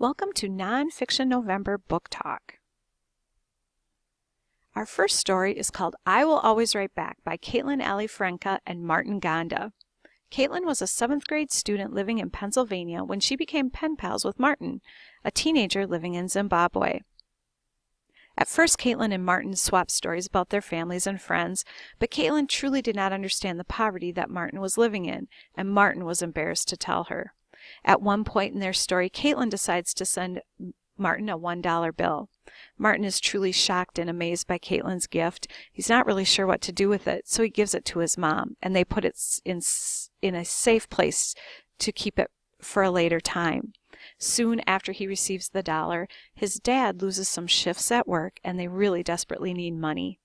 Welcome to Nonfiction November Book Talk. Our first story is called I Will Always Write Back by Caitlin Alifrenka and Martin Gonda. Caitlin was a 7th grade student living in Pennsylvania when she became pen pals with Martin, a teenager living in Zimbabwe. At first, Caitlin and Martin swapped stories about their families and friends, but Caitlin truly did not understand the poverty that Martin was living in, and Martin was embarrassed to tell her. At one point in their story, Caitlin decides to send Martin a $1 bill. Martin is truly shocked and amazed by Caitlin's gift. He's not really sure what to do with it, so he gives it to his mom, and they put it in a safe place to keep it for a later time. Soon after he receives the dollar, his dad loses some shifts at work, and they really desperately need money.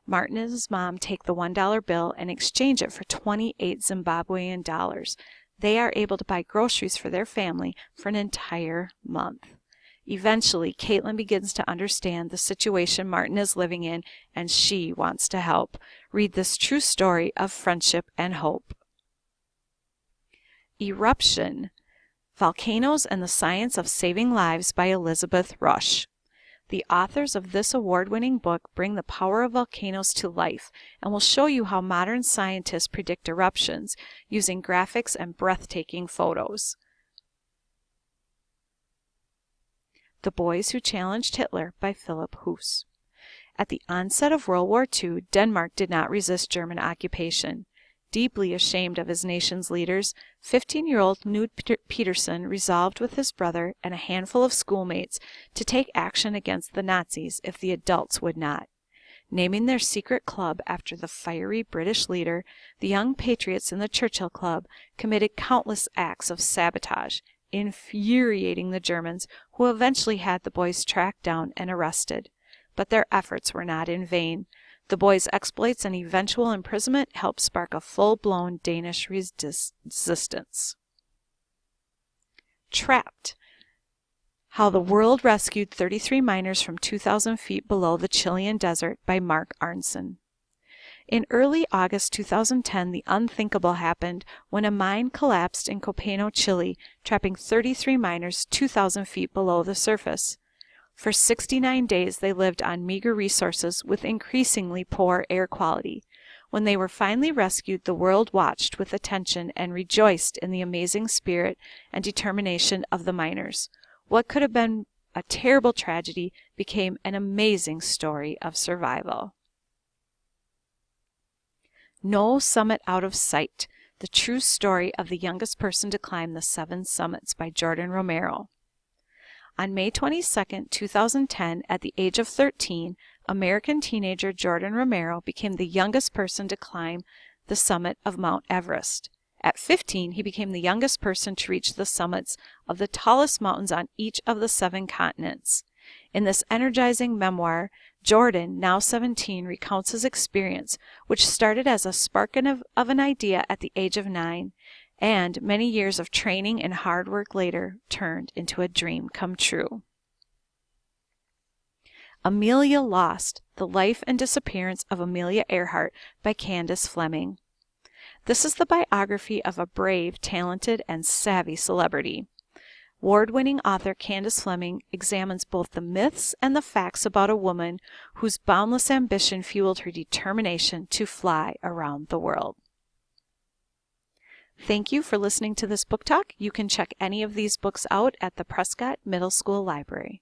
Martin and his mom take the $1 bill and exchange it for 28 Zimbabwean dollars. They are able to buy groceries for their family for an entire month. Eventually, Caitlin begins to understand the situation Martin is living in, and she wants to help. Read this true story of friendship and hope. Eruption: Volcanoes and the Science of Saving Lives by Elizabeth Rush. The authors of this award-winning book bring the power of volcanoes to life and will show you how modern scientists predict eruptions using graphics and breathtaking photos. The Boys Who Challenged Hitler by Philip Hoos. At the onset of World War II, Denmark did not resist German occupation. Deeply ashamed of his nation's leaders, 15-year-old Knud Petersen resolved with his brother and a handful of schoolmates to take action against the Nazis if the adults would not. Naming their secret club after the fiery British leader, the young patriots in the Churchill Club committed countless acts of sabotage, infuriating the Germans, who eventually had the boys tracked down and arrested. But their efforts were not in vain. The boys' exploits and eventual imprisonment helped spark a full-blown Danish resistance. Trapped: How the World Rescued 33 Miners from 2,000 Feet Below the Chilean Desert by Mark Arnson. In early August 2010, the unthinkable happened when a mine collapsed in Copano, Chile, trapping 33 miners 2,000 feet below the surface. For 69 days, they lived on meager resources with increasingly poor air quality. When they were finally rescued, the world watched with attention and rejoiced in the amazing spirit and determination of the miners. What could have been a terrible tragedy became an amazing story of survival. No Summit Out of Sight: The True Story of the Youngest Person to Climb the 7 Summits by Jordan Romero. On May 22, 2010, at the age of 13, American teenager Jordan Romero became the youngest person to climb the summit of Mount Everest. At 15, he became the youngest person to reach the summits of the tallest mountains on each of the 7 continents. In this energizing memoir, Jordan, now 17, recounts his experience, which started as a spark of an idea at the age of 9, and many years of training and hard work later turned into a dream come true. Amelia Lost: The Life and Disappearance of Amelia Earhart by Candace Fleming. This is the biography of a brave, talented, and savvy celebrity. Award-winning author Candace Fleming examines both the myths and the facts about a woman whose boundless ambition fueled her determination to fly around the world. Thank you for listening to this book talk. You can check any of these books out at the Prescott Middle School Library.